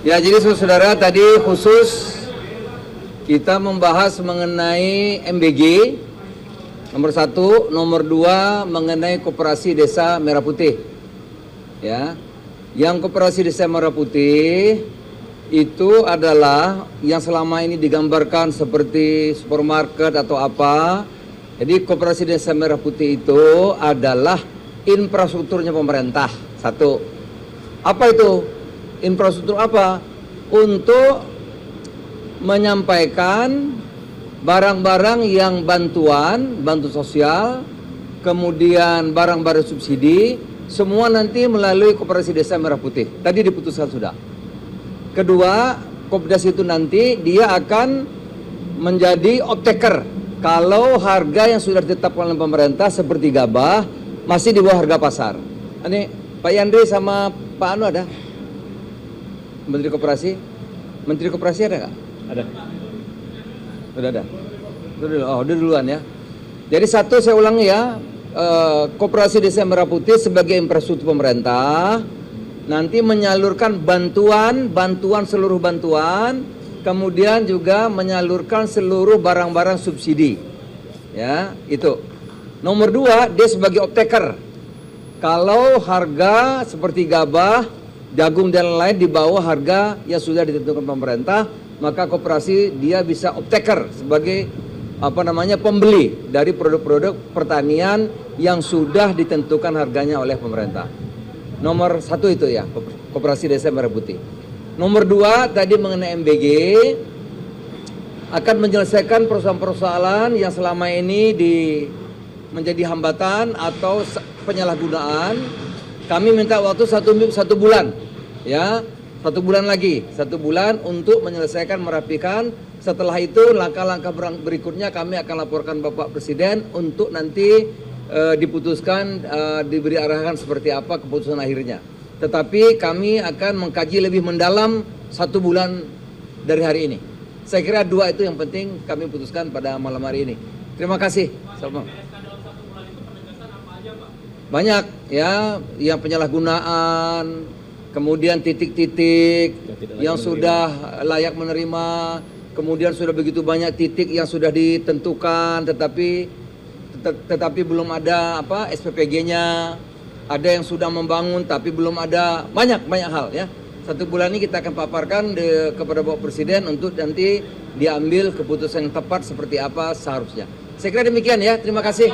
Ya, jadi saudara tadi khusus kita membahas mengenai MBG nomor 1, nomor 2 mengenai Koperasi Desa Merah Putih. Ya, yang Koperasi Desa Merah Putih itu adalah yang selama ini digambarkan seperti supermarket atau apa. Jadi Koperasi Desa Merah Putih itu adalah infrastrukturnya pemerintah. Satu, apa itu? Infrastruktur apa? Untuk menyampaikan barang-barang yang bantu sosial, kemudian barang-barang subsidi, semua nanti melalui Koperasi Desa Merah Putih. Tadi diputuskan sudah. Kedua, Kopdas itu nanti dia akan menjadi optaker. Kalau harga yang sudah ditetapkan oleh pemerintah seperti gabah masih di bawah harga pasar. Ini Pak Yandri sama Pak Anu ada? Menteri Koperasi? Menteri Koperasi ada nggak? Ada. Sudah ada? Udah duluan ya. Jadi satu saya ulangi ya, Koperasi Desa Merah Putih sebagai infrastruktur pemerintah nanti menyalurkan bantuan seluruh bantuan, kemudian juga menyalurkan seluruh barang-barang subsidi. Ya, itu. Nomor 2, dia sebagai optaker. Kalau harga seperti gabah, jagung dan lain di bawah harga yang sudah ditentukan pemerintah, maka koperasi dia bisa optaker sebagai pembeli dari produk-produk pertanian yang sudah ditentukan harganya oleh pemerintah. Nomor 1 itu ya, Koperasi Desa Merah Putih. Nomor 2 tadi mengenai MBG akan menyelesaikan persoalan-persoalan yang selama ini menjadi hambatan atau penyalahgunaan. Kami minta waktu satu bulan, ya, 1 bulan lagi, 1 bulan untuk menyelesaikan, merapikan. Setelah itu langkah-langkah berikutnya kami akan laporkan Bapak Presiden untuk nanti diputuskan, diberi arahan seperti apa keputusan akhirnya. Tetapi kami akan mengkaji lebih mendalam 1 bulan dari hari ini. Saya kira 2 itu yang penting kami putuskan pada malam hari ini. Terima kasih. Salam. Banyak ya, yang penyalahgunaan, kemudian titik-titik yang sudah layak menerima, kemudian sudah begitu banyak titik yang sudah ditentukan tetapi belum ada SPPG-nya, ada yang sudah membangun tapi belum ada, banyak hal ya. 1 bulan ini kita akan paparkan kepada Bapak Presiden untuk nanti diambil keputusan yang tepat seperti apa seharusnya. Saya kira demikian ya, terima kasih.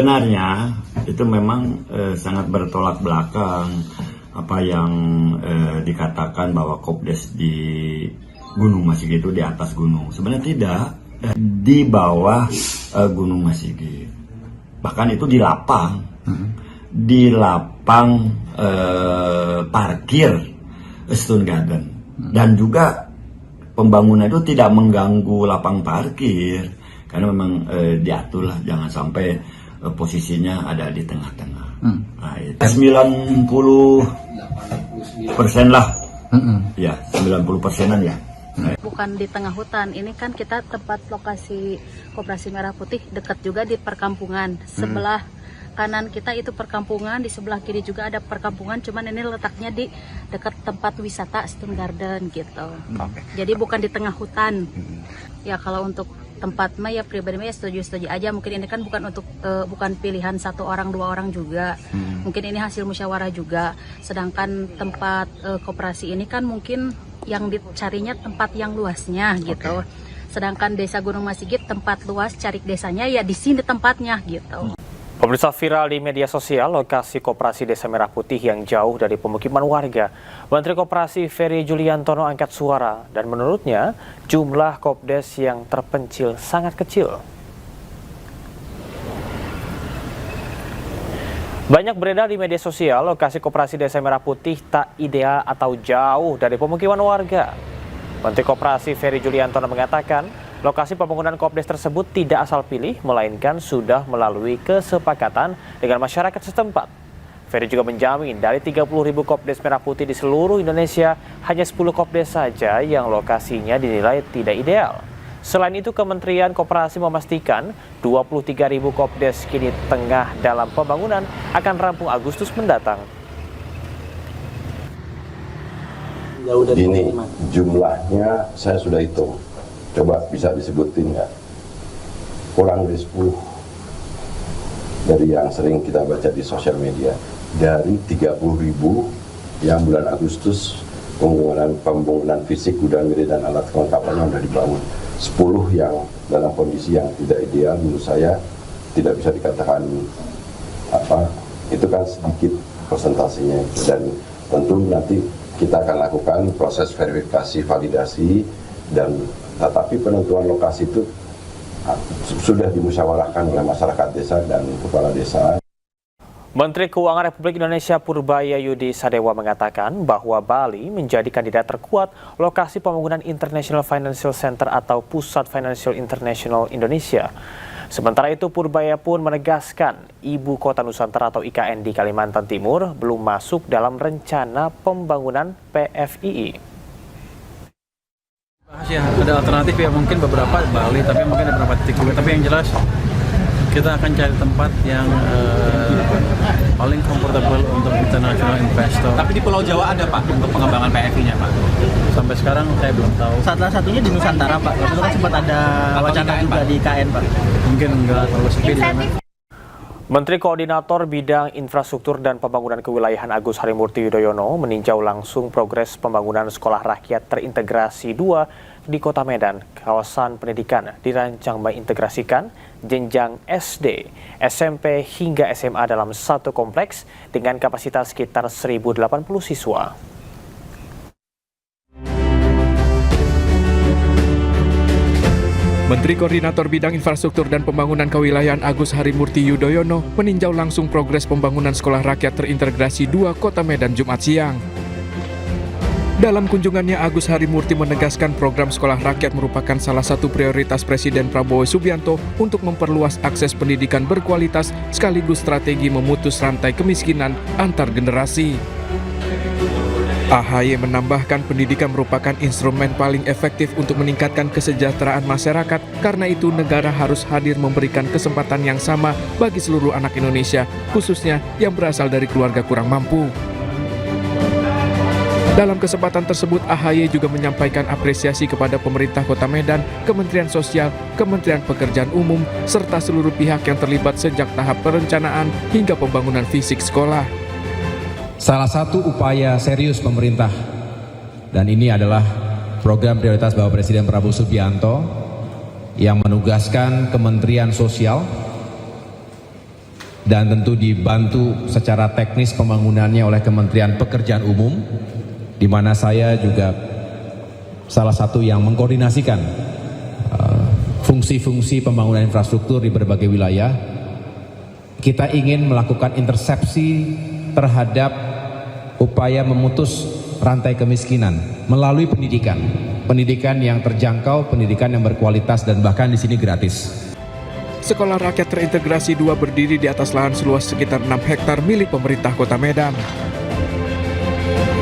sebenarnya itu memang sangat bertolak belakang apa yang dikatakan bahwa Kopdes di Gunung Masigit itu di atas gunung. Sebenarnya tidak, di bawah Gunung Masigit. Bahkan itu di lapang, parkir Stone Garden. Dan juga pembangunan itu tidak mengganggu lapang parkir, karena memang diatur lah, jangan sampai posisinya ada di tengah-tengah. Nah, itu 90% lah, ya 90%an ya. Bukan di tengah hutan, ini kan kita tempat lokasi Koperasi Merah Putih dekat juga di perkampungan. Sebelah kanan kita itu perkampungan, di sebelah kiri juga ada perkampungan, cuman ini letaknya di dekat tempat wisata Stone Garden gitu. Jadi bukan di tengah hutan. Ya kalau untuk tempat mah ya pribadi mah ya setuju aja. Mungkin ini kan bukan pilihan satu orang dua orang juga. Mungkin ini hasil musyawarah juga. Sedangkan tempat koperasi ini kan mungkin yang dicarinya tempat yang luasnya gitu. Sedangkan Desa Gunung Masigit tempat luas, cari desanya ya di sini tempatnya gitu. Pemirsa, viral di media sosial lokasi Koperasi Desa Merah Putih yang jauh dari pemukiman warga. Menteri Koperasi Ferry Juliantono angkat suara dan menurutnya jumlah Kopdes yang terpencil sangat kecil. Banyak beredar di media sosial lokasi Koperasi Desa Merah Putih tak ideal atau jauh dari pemukiman warga. Menteri Koperasi Ferry Juliantono mengatakan lokasi pembangunan Kopdes tersebut tidak asal pilih, melainkan sudah melalui kesepakatan dengan masyarakat setempat. Ferry juga menjamin dari 30.000 Kopdes Merah Putih di seluruh Indonesia, hanya 10 Kopdes saja yang lokasinya dinilai tidak ideal. Selain itu, Kementerian Koperasi memastikan 23.000 Kopdes kini tengah dalam pembangunan akan rampung Agustus mendatang. Ini jumlahnya saya sudah hitung. Coba bisa disebutin nggak? Kurang dari 10 dari yang sering kita baca di sosial media. Dari 30.000 yang bulan Agustus pembangunan fisik, gudang gede dan alat kelengkapannya sudah dibangun. 10 yang dalam kondisi yang tidak ideal, menurut saya tidak bisa dikatakan itu kan sedikit persentasenya, dan tentu nanti kita akan lakukan proses verifikasi, validasi, dan tetapi penentuan lokasi itu sudah dimusyawarahkan oleh masyarakat desa dan kepala desa. Menteri Keuangan Republik Indonesia Purbayayudi Sadewa mengatakan bahwa Bali menjadi kandidat terkuat lokasi pembangunan International Financial Center atau Pusat Financial International Indonesia. Sementara itu, Purbaya pun menegaskan Ibu Kota Nusantara atau IKN di Kalimantan Timur belum masuk dalam rencana pembangunan PFII. Ya, ada alternatif ya, mungkin beberapa Bali, tapi mungkin ada beberapa titik juga. Tapi yang jelas kita akan cari tempat yang paling comfortable untuk international investor. Tapi di Pulau Jawa ada Pak untuk pengembangan PFI-nya Pak? Sampai sekarang saya belum tahu. Salah satunya di Nusantara Pak, itu kan sempat ada wacana juga di IKN Pak. Mungkin enggak terlalu sepi di sana. Menteri Koordinator Bidang Infrastruktur dan Pembangunan Kewilayahan Agus Harimurti Yudhoyono meninjau langsung progres pembangunan sekolah rakyat terintegrasi 2 di Kota Medan. Kawasan pendidikan dirancang mengintegrasikan jenjang SD, SMP hingga SMA dalam satu kompleks dengan kapasitas sekitar 1.080 siswa. Menteri Koordinator Bidang Infrastruktur dan Pembangunan Kewilayahan Agus Harimurti Yudhoyono meninjau langsung progres pembangunan sekolah rakyat terintegrasi 2 Kota Medan Jumat siang. Dalam kunjungannya, Agus Harimurti menegaskan program sekolah rakyat merupakan salah satu prioritas Presiden Prabowo Subianto untuk memperluas akses pendidikan berkualitas sekaligus strategi memutus rantai kemiskinan antar generasi. AHY menambahkan pendidikan merupakan instrumen paling efektif untuk meningkatkan kesejahteraan masyarakat, karena itu negara harus hadir memberikan kesempatan yang sama bagi seluruh anak Indonesia, khususnya yang berasal dari keluarga kurang mampu. Dalam kesempatan tersebut, AHY juga menyampaikan apresiasi kepada pemerintah Kota Medan, Kementerian Sosial, Kementerian Pekerjaan Umum, serta seluruh pihak yang terlibat sejak tahap perencanaan hingga pembangunan fisik sekolah. Salah satu upaya serius pemerintah, dan ini adalah program prioritas Bapak Presiden Prabowo Subianto yang menugaskan Kementerian Sosial dan tentu dibantu secara teknis pembangunannya oleh Kementerian Pekerjaan Umum, di mana saya juga salah satu yang mengkoordinasikan fungsi-fungsi pembangunan infrastruktur di berbagai wilayah. Kita ingin melakukan intersepsi terhadap upaya memutus rantai kemiskinan melalui pendidikan. Pendidikan yang terjangkau, pendidikan yang berkualitas, dan bahkan di sini gratis. Sekolah Rakyat Terintegrasi 2 berdiri di atas lahan seluas sekitar 6 hektar milik pemerintah Kota Medan.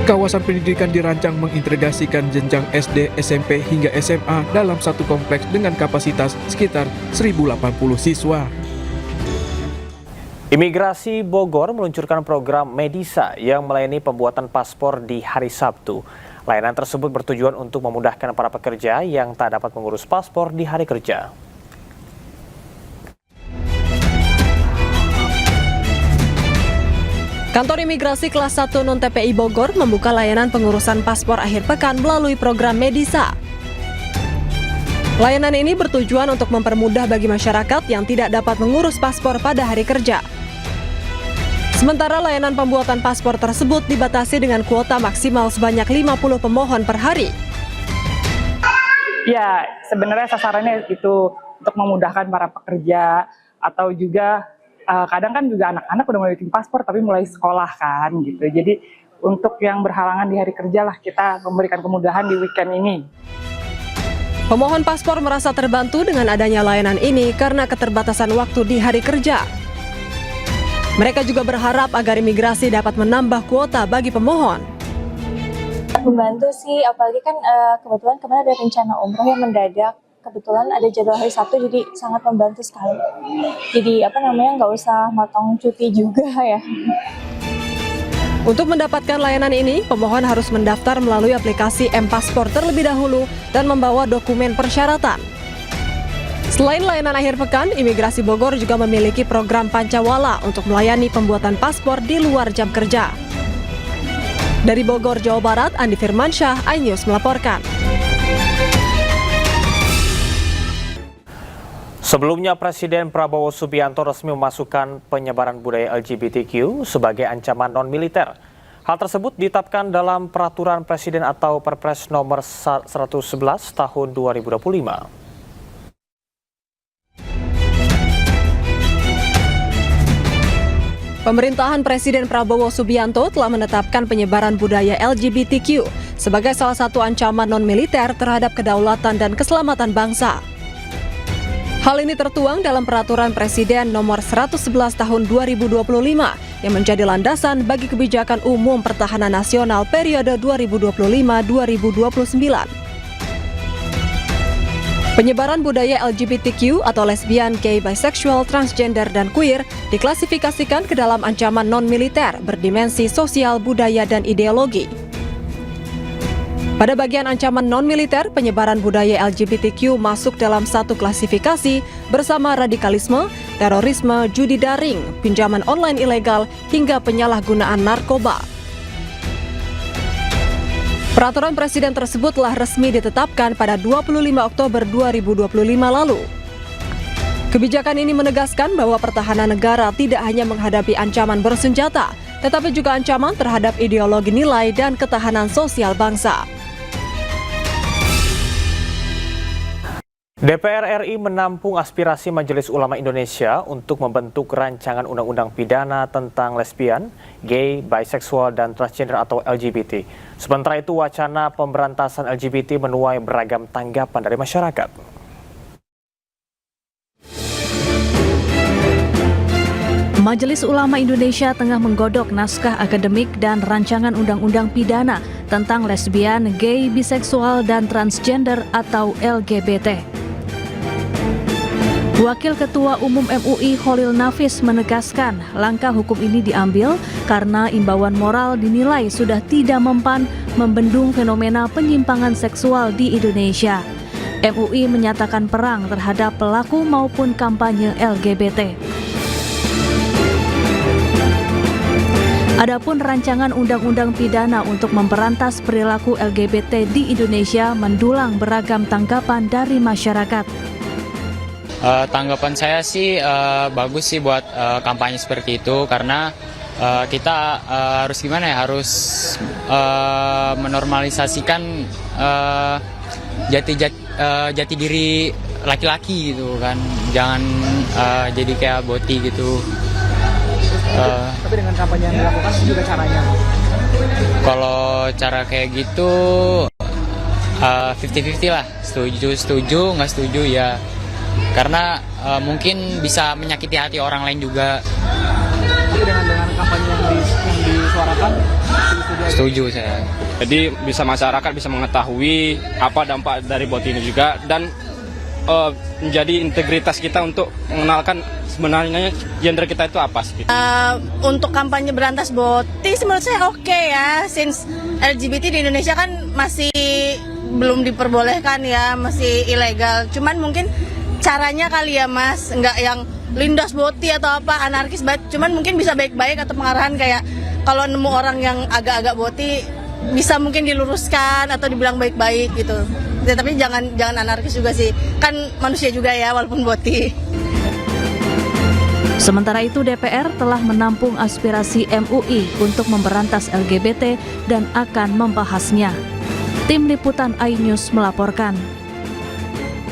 Kawasan pendidikan dirancang mengintegrasikan jenjang SD, SMP, hingga SMA dalam satu kompleks dengan kapasitas sekitar 1.080 siswa. Imigrasi Bogor meluncurkan program Medisa yang melayani pembuatan paspor di hari Sabtu. Layanan tersebut bertujuan untuk memudahkan para pekerja yang tak dapat mengurus paspor di hari kerja. Kantor Imigrasi Kelas 1 Non-TPI Bogor membuka layanan pengurusan paspor akhir pekan melalui program Medisa. Layanan ini bertujuan untuk mempermudah bagi masyarakat yang tidak dapat mengurus paspor pada hari kerja. Sementara layanan pembuatan paspor tersebut dibatasi dengan kuota maksimal sebanyak 50 pemohon per hari. Ya, sebenarnya sasarannya itu untuk memudahkan para pekerja atau juga kadang kan juga anak-anak udah mulai bikin paspor tapi mulai sekolah kan gitu. Jadi untuk yang berhalangan di hari kerja lah kita memberikan kemudahan di weekend ini. Pemohon paspor merasa terbantu dengan adanya layanan ini karena keterbatasan waktu di hari kerja. Mereka juga berharap agar imigrasi dapat menambah kuota bagi pemohon. Membantu sih, apalagi kan kebetulan kemarin ada rencana umroh yang mendadak. Kebetulan ada jadwal hari Sabtu, jadi sangat membantu sekali. Jadi nggak usah motong cuti juga ya. Untuk mendapatkan layanan ini, pemohon harus mendaftar melalui aplikasi M-Paspor terlebih dahulu dan membawa dokumen persyaratan. Selain layanan akhir pekan, Imigrasi Bogor juga memiliki program Pancawala untuk melayani pembuatan paspor di luar jam kerja. Dari Bogor, Jawa Barat, Andi Firmansyah, iNews melaporkan. Sebelumnya, Presiden Prabowo Subianto resmi memasukkan penyebaran budaya LGBTQ sebagai ancaman non-militer. Hal tersebut ditetapkan dalam Peraturan Presiden atau Perpres nomor 111 tahun 2025. Pemerintahan Presiden Prabowo Subianto telah menetapkan penyebaran budaya LGBTQ sebagai salah satu ancaman non-militer terhadap kedaulatan dan keselamatan bangsa. Hal ini tertuang dalam Peraturan Presiden nomor 111 tahun 2025 yang menjadi landasan bagi kebijakan umum pertahanan nasional periode 2025-2029. Penyebaran budaya LGBTQ atau lesbian, gay, bisexual, transgender, dan queer diklasifikasikan ke dalam ancaman non-militer berdimensi sosial, budaya, dan ideologi. Pada bagian ancaman non-militer, penyebaran budaya LGBTQ masuk dalam satu klasifikasi bersama radikalisme, terorisme, judi daring, pinjaman online ilegal, hingga penyalahgunaan narkoba. Peraturan Presiden tersebut telah resmi ditetapkan pada 25 Oktober 2025 lalu. Kebijakan ini menegaskan bahwa pertahanan negara tidak hanya menghadapi ancaman bersenjata, tetapi juga ancaman terhadap ideologi nilai dan ketahanan sosial bangsa. DPR RI menampung aspirasi Majelis Ulama Indonesia untuk membentuk rancangan undang-undang pidana tentang lesbian, gay, bisexual, dan transgender atau LGBT. Sementara itu, wacana pemberantasan LGBT menuai beragam tanggapan dari masyarakat. Majelis Ulama Indonesia tengah menggodok naskah akademik dan rancangan undang-undang pidana tentang lesbian, gay, biseksual, dan transgender atau LGBT. Wakil Ketua Umum MUI Kholil Nafis menegaskan langkah hukum ini diambil karena imbauan moral dinilai sudah tidak mempan membendung fenomena penyimpangan seksual di Indonesia. MUI menyatakan perang terhadap pelaku maupun kampanye LGBT. Adapun rancangan undang-undang pidana untuk memberantas perilaku LGBT di Indonesia mendulang beragam tanggapan dari masyarakat. Tanggapan saya sih bagus sih buat kampanye seperti itu, karena kita harus gimana ya, harus menormalisasikan jati diri laki-laki gitu kan, jangan jadi kayak boti gitu. Tapi dengan kampanye yang dilakukan juga caranya. Kalau cara kayak gitu 50-50 lah, setuju nggak setuju ya, karena mungkin bisa menyakiti hati orang lain juga. Tapi dengan kampanye yang disuarakan setuju saya. Jadi bisa masyarakat bisa mengetahui apa dampak dari bot ini juga, dan menjadi integritas kita untuk mengenalkan sebenarnya gender kita itu apa sih. Untuk kampanye berantas boti menurut saya oke ya, since LGBT di Indonesia kan masih belum diperbolehkan ya, masih ilegal. Cuman mungkin caranya kali ya Mas, nggak yang lindas boti atau apa anarkis banget. Cuman mungkin bisa baik-baik atau pengarahan kayak kalau nemu orang yang agak-agak boti bisa mungkin diluruskan atau dibilang baik-baik gitu. Ya, tapi jangan anarkis juga sih, kan manusia juga ya walaupun boti. Sementara itu DPR telah menampung aspirasi MUI untuk memberantas LGBT dan akan membahasnya. Tim Liputan iNews melaporkan.